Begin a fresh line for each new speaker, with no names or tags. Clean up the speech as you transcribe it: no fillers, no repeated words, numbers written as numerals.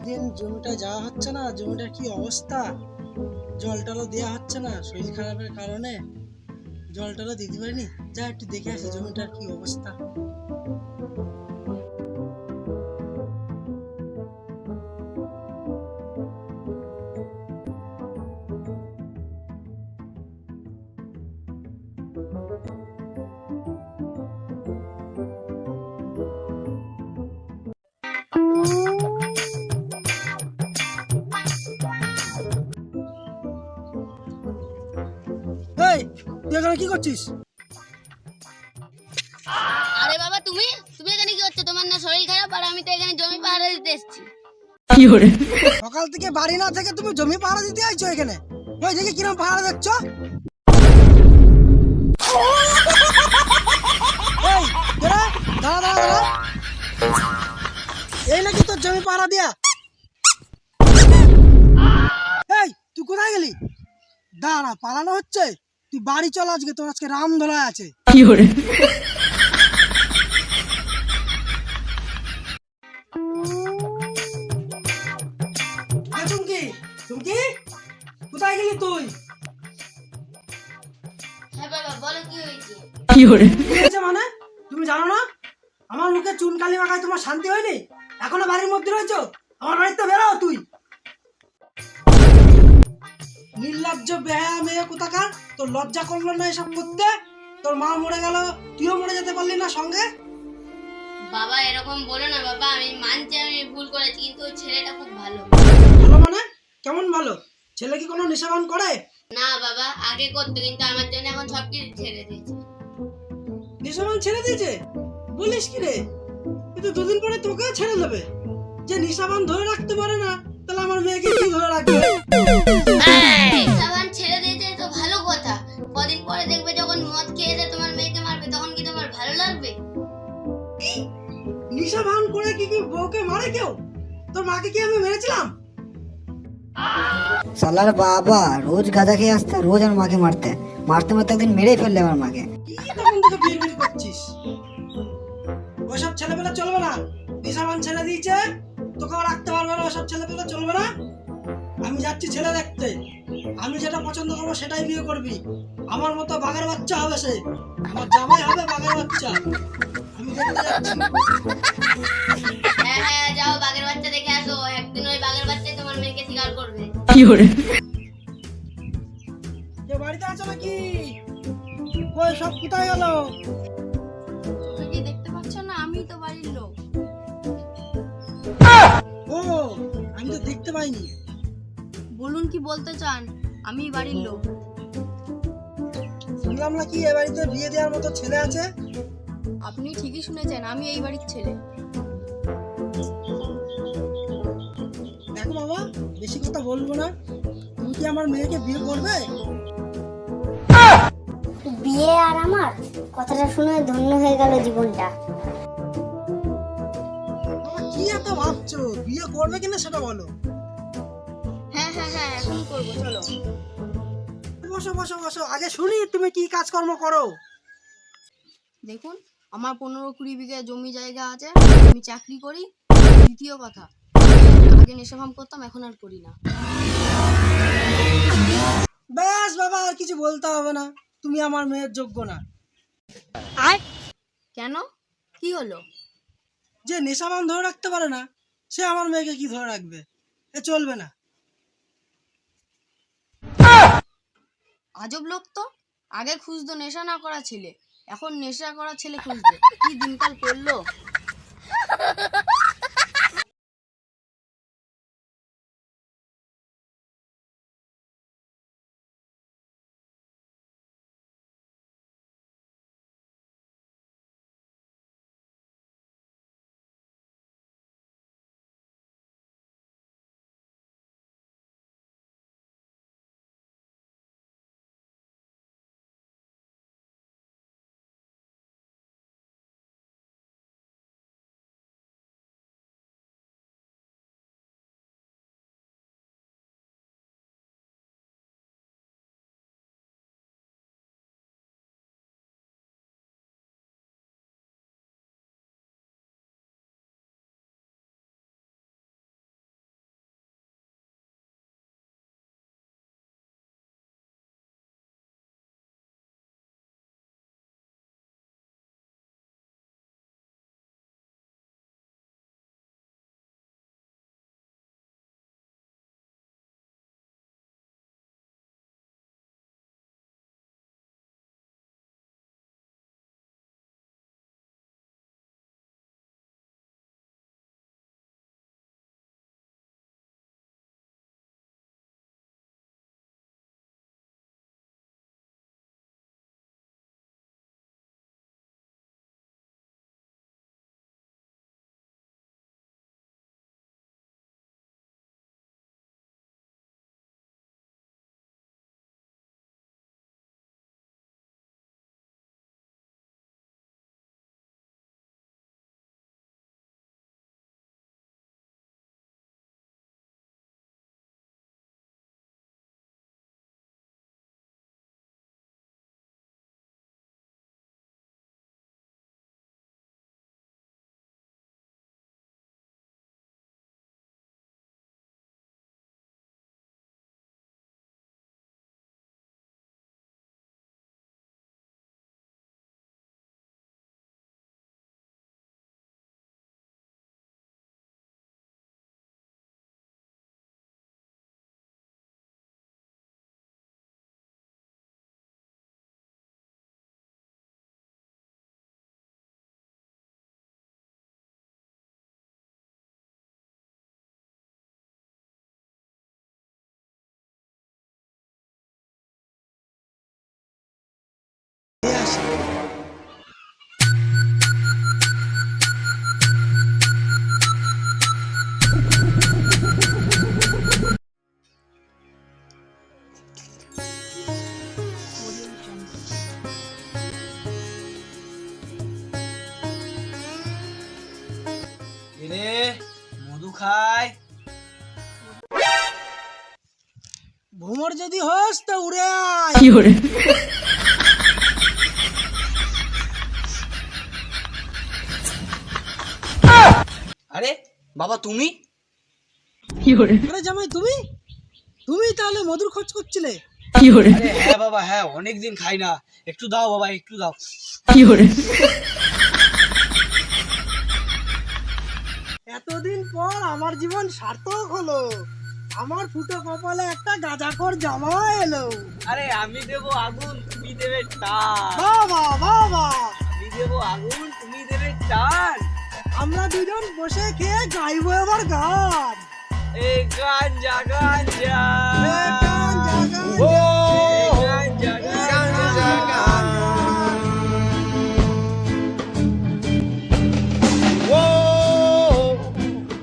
অনেকদিন জমিটা যাওয়া হচ্ছে না, জমিটার কি অবস্থা। জল টলও দেওয়া হচ্ছে না শরীর খারাপের কারণে, জল টলও দিতে পারিনি। যা একটু দেখে আসি জমিটার কি অবস্থা। এই, তুই এখানে কি করছিস?
আরে বাবা, তুমি তুমি এখানে কি হচ্ছে? তোমার না শরীর খারাপ, আর আমি তো এখানে জমি পাহারা দিতে এসেছি।
সকাল থেকে বাড়ি না থেকে তুমি জমি পাহারা দিতে আইছো এখানে? ওই দেখি কিরম পাহারা দিচ্ছ। এই, দাঁড়া দাঁড়া দাঁড়া দাঁড়া। এই নাকি তোর জমি পাহারা দিয়া? এই, তুই কোথায় গেলি? দাঁড়া, পালানো হচ্ছে? তুই বাড়ি চল, আজকে তোর আজকে রাম ধরায় আছে। এ চুমকি, চুমকি, কোথায় গেলি তুই?
হ্যাঁ বাবা, বলো কি হয়েছে?
কি হয়েছে মানে? তুমি জানো না আমার মুখে চুন কালি মাখায় তোমার শান্তি হয়নি? এখনো বাড়ির মধ্যে রয়েছো? আমার বাড়িতে বেরাও তুই। নির্লজ্জ বেহায়া মেয়ে কোথাকার, তোর লজ্জা করলো না এসব করতে? তোর মা মরে গেল, তুইও মরে যেতে পারলি না সঙ্গে?
বাবা, এরকম বলো না বাবা। আমি মানছি আমি ভুল করেছি, কিন্তু ওই ছেলেটা খুব ভালো।
ভালো মানে? কেমন ভালো? ছেলে কি কোনো নেশাবান করে?
না বাবা, আগে করতো, কিন্তু আমার জন্য এখন সবকিছু ছেড়ে দিয়েছে।
নেশাবান ছেড়ে দিয়েছে? বলিস কি রে? কিন্তু দুদিন পরে তোকেও ছেড়ে দেবে। যে নেশাবান ধরে রাখতে পারে না, তাহলে আমার মেয়েকে কি ধরে রাখবে?
সাবান ছেড়ে দিয়েছে তো ভালো কথা। কদিন পরে দেখবে যখন মদ খেয়ে এসে তোমার মেয়েকে মারবে, তখন কি তোমার ভালো লাগবে?
নেশা ভান করে কি কি বউকে মারে কেউ? তোর মাকে কি আমি মেরেছিলাম?
সালার বাবা রোজ গাঁজা খেয়ে আসতে, রোজ আমার মাকে মারতে মারতে মারতে একদিন মেরেই ফেললে আমার মাকে।
কি তখন থেকে বিড়বিড় করছিস? ওসব ছেলেপেলে চলবে না। নেশা ভান ছেড়ে দিয়েছে, তোকেও রাখতে পারবে না। ওসব ছেলেপেলে চলবে না। আমি যাচ্ছি ছেলে দেখতে। আমি যেটা পছন্দ করবো সেটাই বিয়ে করবি। আমার মতো বাঘের বাচ্চা হবে সে। আমার জামাই হবে বাঘের বাচ্চা। আমি দেখতে যাচ্ছি।
হ্যাঁ হ্যাঁ, যাও বাঘের বাচ্চা দেখে আসো। একদিন ওই বাঘের বাচ্চাই তোমার মেয়েকে শিকার করবে।
কেউ বাড়িতে আছো নাকি? কই সব কোথায় গেল?
তুমি কি দেখতে পাচ্ছ না? আমি তো বাড়ির লোক।
ও, আমি তো দেখতে পাইনি।
বলুন কি বলতে চান? আমি বাড়ির লোক।
শুনলাম নাকি এ বাড়িতে বিয়ে দেওয়ার মতো ছেলে আছে?
আপনি ঠিকই শুনেছেন, আমি এই বাড়ির ছেলে।
দেখো বাবা, বেশি কথা বলবো না। তুমি কি আমার মেয়েকে বিয়ে করবে?
বিয়ে আর আমার কথাটা শুনে ধন্য হয়ে গেল জীবনটা।
বাবা, কি এত ভাবছো? বিয়ে করবে কিনা সেটা বলো।
হ্যাঁ হ্যাঁ হ্যাঁ, এখন করবো, চলো।
বসো বসো বসো, আগে শুনি তুমি কি কাজকর্ম করো।
দেখুন, আমার 15-20 বিঘা জমি জায়গা আছে। আমি চাকরি করি। দ্বিতীয় কথা, আগে নেশাভাম করতাম, এখন আর করি না।
ব্যাস বাবা, আর কিছু বলতে হবে না। তুমি আমার মেয়ের যোগ্য না।
কেন? কি হলো?
যে নেশাবান ধরে রাখতে পারে না, সে আমার মেয়েকে কি ধরে রাখবে? এ চলবে না।
আজব লোক তো। আগে খুঁজতো নেশা না করা ছেলে, এখন নেশা করা ছেলে খুঁজছে। কি দিনকাল পড়লো!
রে মধু খায়। ভ্রমর যদি হোস তো উড়ে আয়।
আরে বাবা তুমি?
আরে জামাই তুমি তুমি তাহলে মধুর খোঁজ করছিলে?
আরে হ্যাঁ বাবা, হ্যাঁ অনেকদিন খাই না, একটু দাও বাবা, একটু দাও।
এতদিন পর আমার জীবন সার্থক হলো। আমার ফুটো কপালে একটা গাঁজাখোর জামাই এলো।
আরে আমি দেবো আগুন, তুমি দেবে টান।
বাবা বাবা,
আমি দেবো আগুন, তুমি দেবে টান।
আমরা দুজন বসে খেয়ে গাইবো এবার গান।
এই গান জাগান